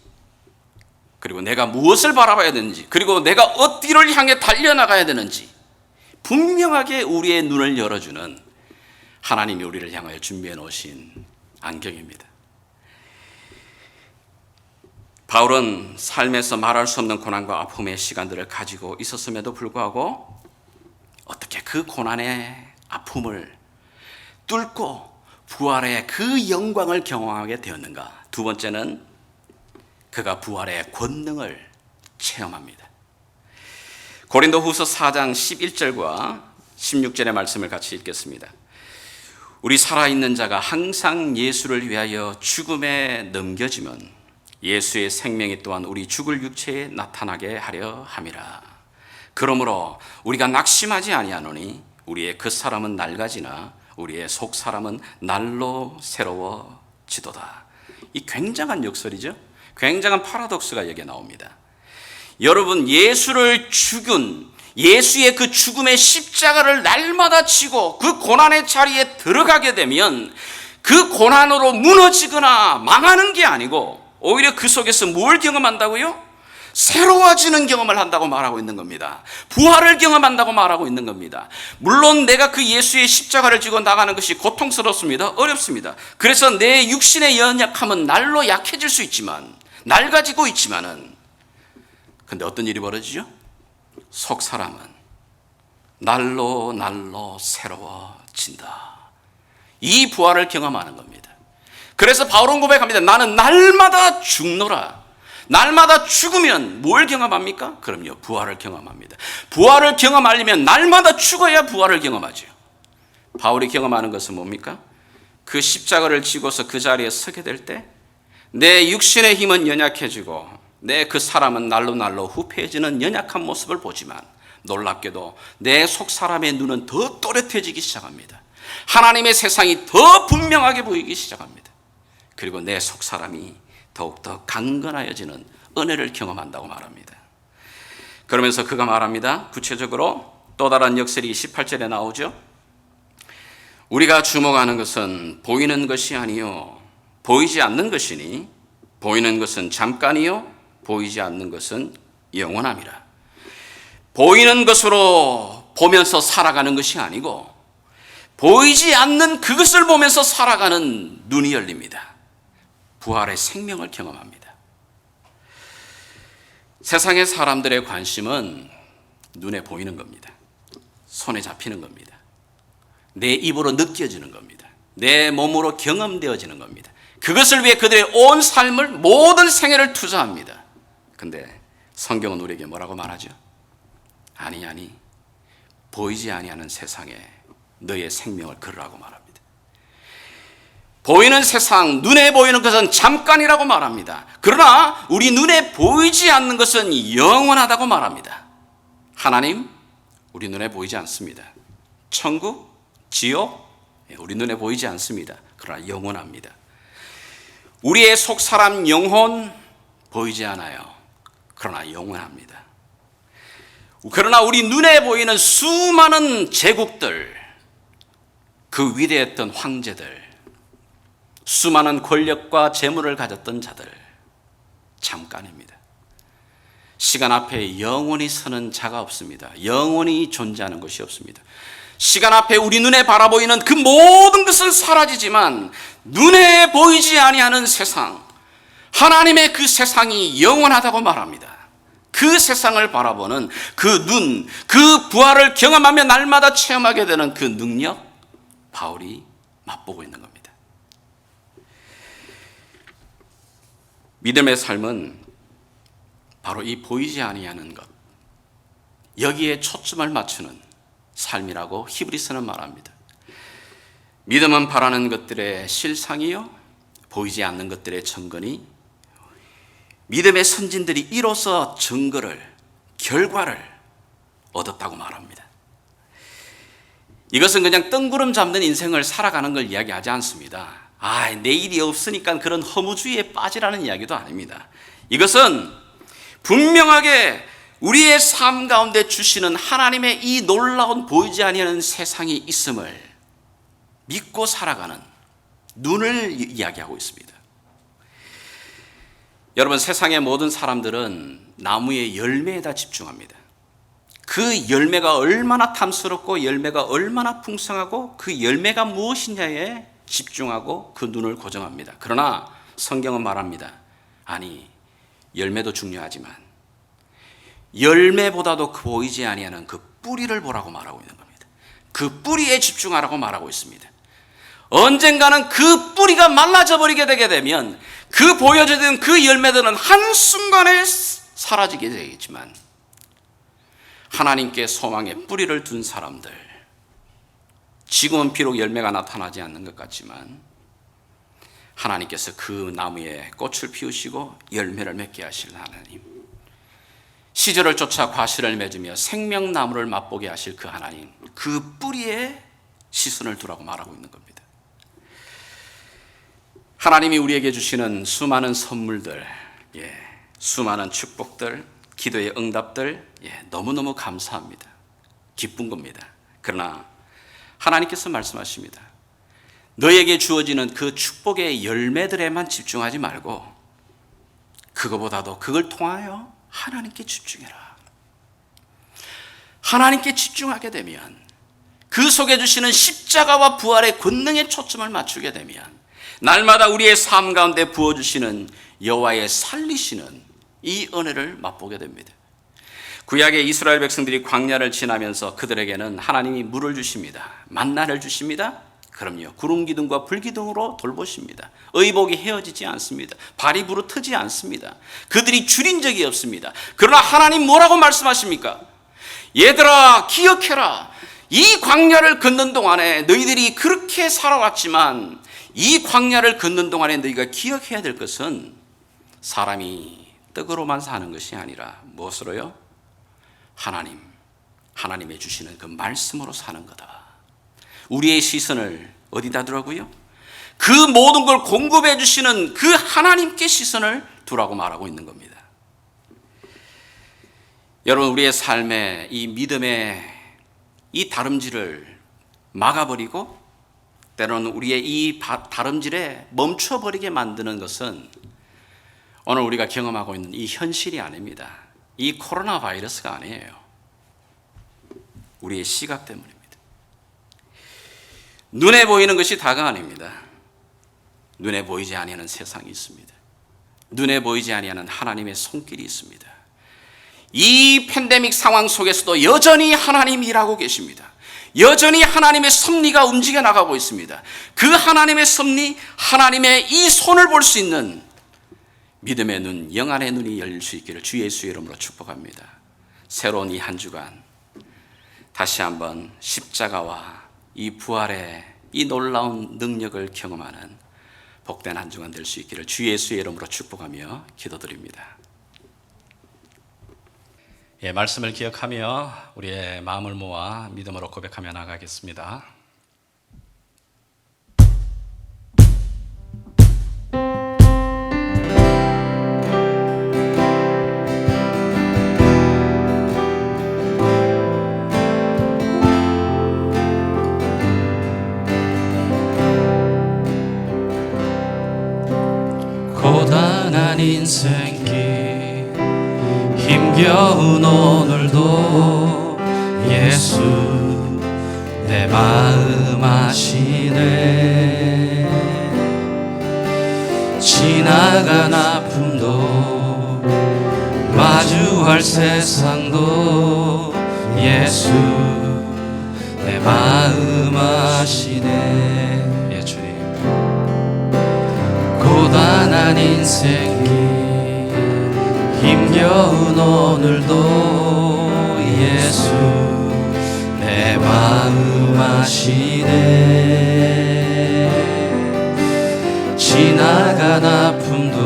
그리고 내가 무엇을 바라봐야 되는지, 그리고 내가 어디를 향해 달려나가야 되는지 분명하게 우리의 눈을 열어주는 하나님이 우리를 향하여 준비해 놓으신 안경입니다. 바울은 삶에서 말할 수 없는 고난과 아픔의 시간들을 가지고 있었음에도 불구하고 어떻게 그 고난의 아픔을 뚫고 부활의 그 영광을 경험하게 되었는가? 두 번째는 그가 부활의 권능을 체험합니다. 고린도후서 4장 11절과 16절의 말씀을 같이 읽겠습니다. 우리 살아있는 자가 항상 예수를 위하여 죽음에 넘겨지면 예수의 생명이 또한 우리 죽을 육체에 나타나게 하려 함이라. 그러므로 우리가 낙심하지 아니하노니 우리의 겉사람은 낡아지나 우리의 속사람은 날로 새로워지도다. 이 굉장한 역설이죠. 굉장한 파라독스가 여기에 나옵니다. 여러분, 예수를 죽은 예수의 그 죽음의 십자가를 날마다 지고 그 고난의 자리에 들어가게 되면 그 고난으로 무너지거나 망하는 게 아니고 오히려 그 속에서 뭘 경험한다고요? 새로워지는 경험을 한다고 말하고 있는 겁니다. 부활을 경험한다고 말하고 있는 겁니다. 물론 내가 그 예수의 십자가를 지고 나가는 것이 고통스럽습니다. 어렵습니다. 그래서 내 육신의 연약함은 날로 약해질 수 있지만, 낡아지고 있지만은, 근데 어떤 일이 벌어지죠? 속 사람은 날로 새로워진다. 이 부활을 경험하는 겁니다. 그래서 바울은 고백합니다. 나는 날마다 죽노라. 날마다 죽으면 뭘 경험합니까? 그럼요, 부활을 경험합니다. 부활을 경험하려면 날마다 죽어야 부활을 경험하죠. 바울이 경험하는 것은 뭡니까? 그 십자가를 지고서 그 자리에 서게 될 때 내 육신의 힘은 연약해지고 내 그 사람은 날로 후패해지는 연약한 모습을 보지만 놀랍게도 내 속 사람의 눈은 더 또렷해지기 시작합니다. 하나님의 세상이 더 분명하게 보이기 시작합니다. 그리고 내 속 사람이 더욱더 강건하여지는 은혜를 경험한다고 말합니다. 그러면서 그가 말합니다. 구체적으로 또 다른 역설이 18절에 나오죠. 우리가 주목하는 것은 보이는 것이 아니요 보이지 않는 것이니 보이는 것은 잠깐이요 보이지 않는 것은 영원함이라. 보이는 것으로 보면서 살아가는 것이 아니고 보이지 않는 그것을 보면서 살아가는 눈이 열립니다. 부활의 생명을 경험합니다. 세상의 사람들의 관심은 눈에 보이는 겁니다. 손에 잡히는 겁니다. 내 입으로 느껴지는 겁니다. 내 몸으로 경험되어지는 겁니다. 그것을 위해 그들의 온 삶을, 모든 생애를 투자합니다. 근데 성경은 우리에게 뭐라고 말하죠? 아니 보이지 아니하는 세상에 너의 생명을 걸으라고 말합니다. 보이는 세상, 눈에 보이는 것은 잠깐이라고 말합니다. 그러나 우리 눈에 보이지 않는 것은 영원하다고 말합니다. 하나님, 우리 눈에 보이지 않습니다. 천국, 지옥, 우리 눈에 보이지 않습니다. 그러나 영원합니다. 우리의 속 사람 영혼 보이지 않아요. 그러나 영원합니다. 그러나 우리 눈에 보이는 수많은 제국들, 그 위대했던 황제들, 수많은 권력과 재물을 가졌던 자들, 잠깐입니다. 시간 앞에 영원히 서는 자가 없습니다. 영원히 존재하는 것이 없습니다. 시간 앞에 우리 눈에 바라보이는 그 모든 것은 사라지지만 눈에 보이지 아니하는 세상, 하나님의 그 세상이 영원하다고 말합니다. 그 세상을 바라보는 그 눈, 그 부활을 경험하며 날마다 체험하게 되는 그 능력, 바울이 맛보고 있는 겁니다. 믿음의 삶은 바로 이 보이지 아니하는 것, 여기에 초점을 맞추는 삶이라고 히브리서는 말합니다. 믿음은 바라는 것들의 실상이요, 보이지 않는 것들의 증거니, 믿음의 선진들이 이로써 증거를, 결과를 얻었다고 말합니다. 이것은 그냥 뜬구름 잡는 인생을 살아가는 걸 이야기하지 않습니다. 내일이 없으니까 그런 허무주의에 빠지라는 이야기도 아닙니다. 이것은 분명하게 우리의 삶 가운데 주시는 하나님의 이 놀라운 보이지 아니하는 세상이 있음을 믿고 살아가는 눈을 이야기하고 있습니다. 여러분, 세상의 모든 사람들은 나무의 열매에다 집중합니다. 그 열매가 얼마나 탐스럽고 열매가 얼마나 풍성하고 그 열매가 무엇이냐에 집중하고 그 눈을 고정합니다. 그러나 성경은 말합니다. 아니, 열매도 중요하지만 열매보다도 보이지 아니하는 그 뿌리를 보라고 말하고 있는 겁니다. 그 뿌리에 집중하라고 말하고 있습니다. 언젠가는 그 뿌리가 말라져 버리게 되게 되면 그 보여지는 그 열매들은 한순간에 사라지게 되겠지만 하나님께 소망의 뿌리를 둔 사람들, 지금은 비록 열매가 나타나지 않는 것 같지만 하나님께서 그 나무에 꽃을 피우시고 열매를 맺게 하실 하나님, 시절을 쫓아 과실을 맺으며 생명나무를 맛보게 하실 그 하나님, 그 뿌리에 시선을 두라고 말하고 있는 겁니다. 하나님이 우리에게 주시는 수많은 선물들, 수많은 축복들, 기도의 응답들, 너무너무 감사합니다. 기쁜 겁니다. 그러나 하나님께서 말씀하십니다. 너에게 주어지는 그 축복의 열매들에만 집중하지 말고 그거보다도 그걸 통하여 하나님께 집중해라. 하나님께 집중하게 되면 그 속에 주시는 십자가와 부활의 권능에 초점을 맞추게 되면 날마다 우리의 삶 가운데 부어주시는 여호와의 살리시는 이 은혜를 맛보게 됩니다. 구약의 이스라엘 백성들이 광야를 지나면서 그들에게는 하나님이 물을 주십니다. 만나를 주십니다. 그럼요, 구름 기둥과 불 기둥으로 돌보십니다. 의복이 헤어지지 않습니다. 발이 부르트지 않습니다. 그들이 줄인 적이 없습니다. 그러나 하나님 뭐라고 말씀하십니까? 얘들아, 기억해라. 이 광야를 걷는 동안에 너희들이 그렇게 살아왔지만 이 광야를 걷는 동안에 너희가 기억해야 될 것은 사람이 떡으로만 사는 것이 아니라 무엇으로요? 하나님의 주시는 그 말씀으로 사는 거다. 우리의 시선을 어디다 두라고요? 그 모든 걸 공급해 주시는 그 하나님께 시선을 두라고 말하고 있는 겁니다. 여러분, 우리의 삶에 이 믿음의 이 다름질을 막아버리고 때로는 우리의 이 다름질에 멈춰버리게 만드는 것은 오늘 우리가 경험하고 있는 이 현실이 아닙니다. 이 코로나 바이러스가 아니에요. 우리의 시각 때문입니다. 눈에 보이는 것이 다가 아닙니다. 눈에 보이지 아니하는 세상이 있습니다. 눈에 보이지 아니하는 하나님의 손길이 있습니다. 이 팬데믹 상황 속에서도 여전히 하나님이 일하고 계십니다. 여전히 하나님의 섭리가 움직여 나가고 있습니다. 그 하나님의 섭리, 하나님의 이 손을 볼 수 있는 믿음의 눈, 영안의 눈이 열릴 수 있기를 주 예수의 이름으로 축복합니다. 새로운 이 한 주간 다시 한번 십자가와 이 부활의 이 놀라운 능력을 경험하는 복된 한 주간 될 수 있기를 주 예수의 이름으로 축복하며 기도드립니다. 예, 말씀을 기억하며 우리의 마음을 모아 믿음으로 고백하며 나가겠습니다. 고단한 인생길 힘겨운 오늘도 예수 내 마음 아시네. 지나간 아픔도 마주할 세상도 예수 내 마음 아시네. 예, 주님. 고단한 인생길 힘겨운 오늘도 예수 내 마음 아시네. 지나간 아픔도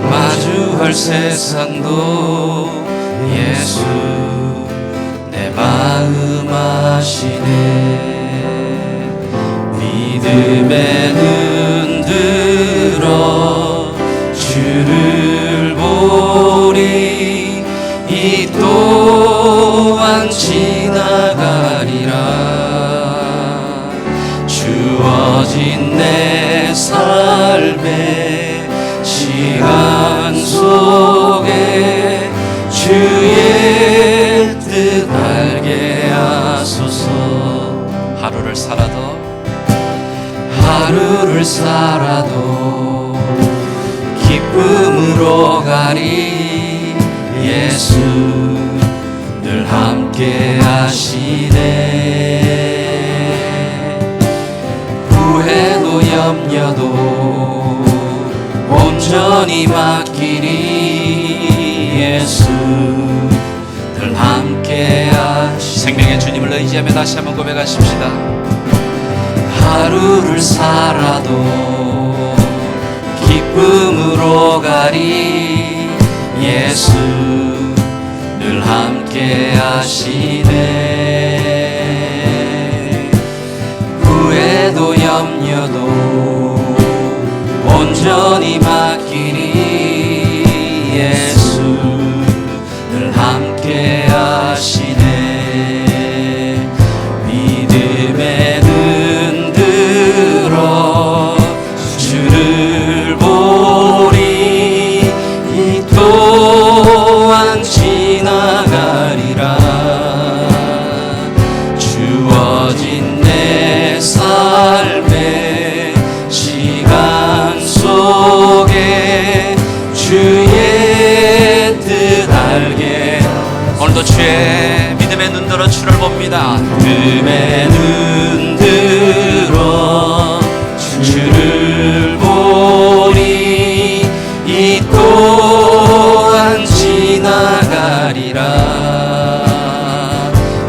마주할 세상도 예수 내 마음 아시네. 믿음의 눈 들어 주를 보리. 이 또한 지나가리라. 주어진 내 삶의 시간 속에 주의 뜻 알게 하소서. 하루를 살아도 기쁨으로 가리. 예수 늘 함께 하시네. 후회도 염려도 온전히 맡기리. 예수 늘 함께 하시네. 생명의 주님을 의지하며 다시 한번 고백하십시다. 하루를 살아도 기쁨으로 가리. 예수 늘 함께 하시네. 후회도 염려도 온전히 맡기리. 예수 늘 함께 하시네. 믿음의 눈 들어 주를 보리. 이 또한 지나가리라. 주어진 내 삶의 시간 속에 주의 뜻 알게. 오늘도 주의 믿음의 눈 들어 주를 봅니다. 믿음의 눈 들어 주를 보리. 이 또한 지나가리라.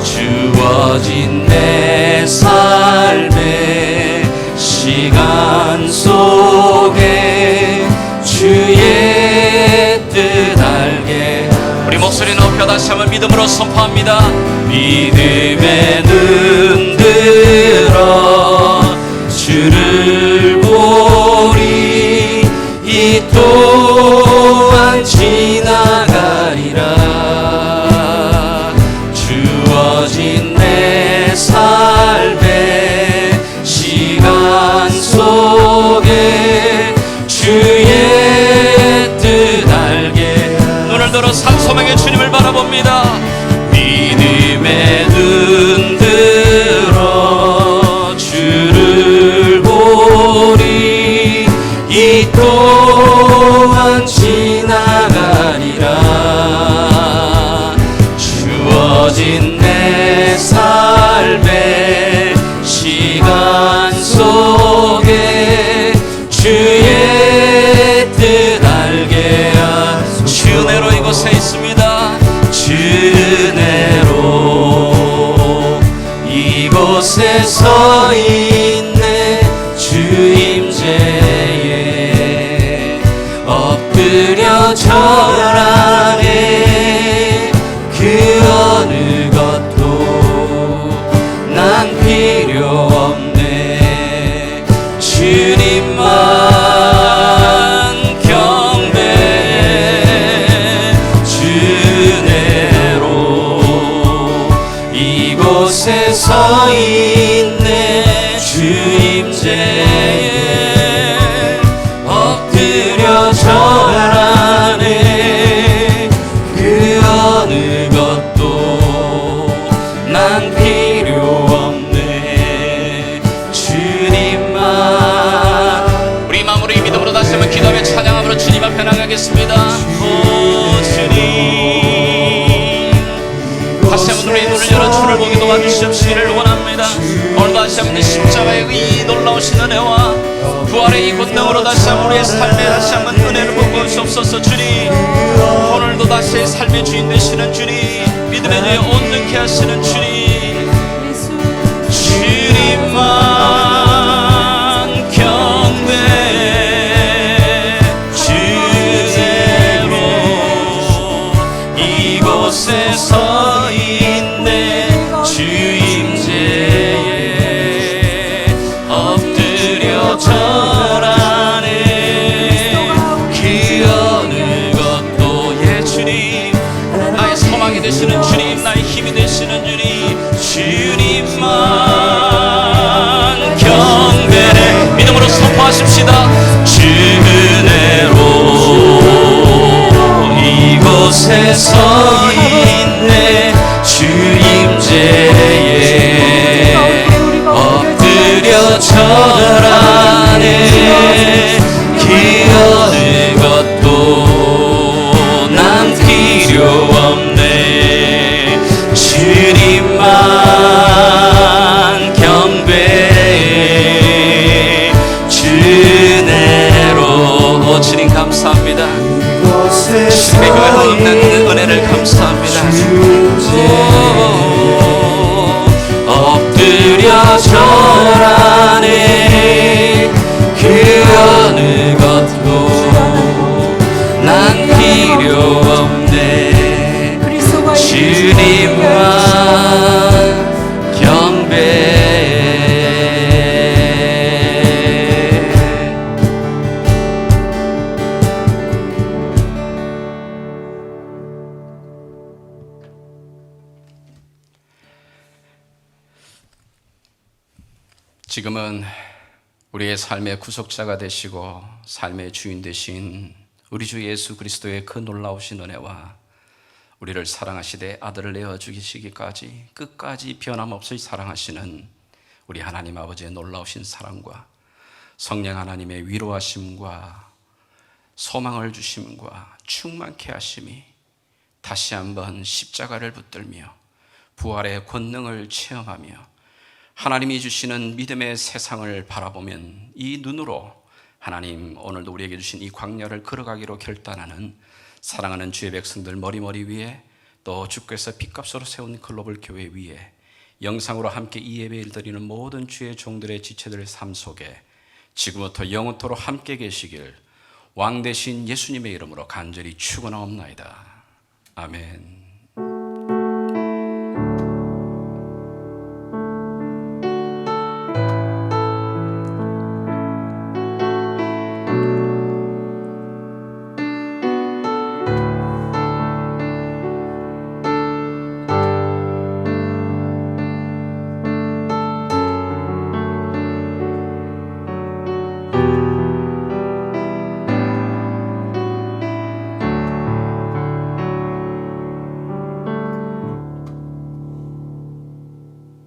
주어진 내 삶의 시간 속에 주의 뜻 알게. 우리 목소리 높여 다시 한번 믿음으로 선포합니다. 믿음의 눈 들어 주를 보리. 이 또한 지나가리라. 주어진 내 삶의 시간 속에 주의 뜻 알게. 눈을 들어 산소망의 주님을 바라봅니다. 믿음의 눈 들어 주를 보리. 이 또한 지나가리라. 주어진 내 삶의 시간 속에 주의 뜻 알게 하소서. 주 은혜로 이곳에 있습니다. 주 은혜로 이곳 서 있네 주 임재에 엎드려 절하네 그 어느 것도 난 필요 없네 주님만 경배해 주내로 이곳에 서 있네 주 임재에 엎드려 절하네 그 어느 것도 난 필요 없네 주님만. 우리 마음으로 이 믿음으로 다시 한번 기도하며 찬양함으로 주님 앞에 나가겠습니다. 오 주님 다시 한번 우리의 눈을 열어 주를 보게 도와주시옵시기를 원합니다. 오늘도 다시 한번 십자가의 이 놀라우신 은혜와 부활의 이 권능으로 다시 한번 우리의 삶에 다시 한번 은혜를 부어주옵소서. 주님 오늘도 다시 삶의 주인 되시는 주님 믿음의 주에 온전케 하시는 주님 주님만 경배해 주대로 이곳에 서 있네 주 임재에 엎드려 절하네 그 어느 것도 예 주님 나의 소망이 되시는 주님 나의 힘이 되시는 주님 주님만 경배해 믿음으로 선포하십시다. 주 은혜로 이곳에 서 있네 주 임재에 엎드려 절하네 그 어느 것도 난 필요 없네 주님만 경배해 주내로 주님 감사합니다. 주님의 그 없는 은혜를 감사합니다. 엎드려 절하네 그 어느 것도 난 필요 없네 주님만 경배해. 지금은 우리의 삶의 구속자가 되시고 삶의 주인 되신 우리 주 예수 그리스도의 그 놀라우신 은혜와 우리를 사랑하시되 아들을 내어 주시기까지 끝까지 변함없이 사랑하시는 우리 하나님 아버지의 놀라우신 사랑과 성령 하나님의 위로하심과 소망을 주심과 충만케 하심이 다시 한번 십자가를 붙들며 부활의 권능을 체험하며 하나님이 주시는 믿음의 세상을 바라보면 이 눈으로 하나님 오늘도 우리에게 주신 이 광야를 걸어가기로 결단하는 사랑하는 주의 백성들 머리 위에 또 주께서 핏값으로 세운 글로벌 교회 위에 영상으로 함께 이 예배를 드리는 모든 주의 종들의 지체들의 삶 속에 지금부터 영원토록 함께 계시길 왕 되신 예수님의 이름으로 간절히 축원하옵나이다. 아멘.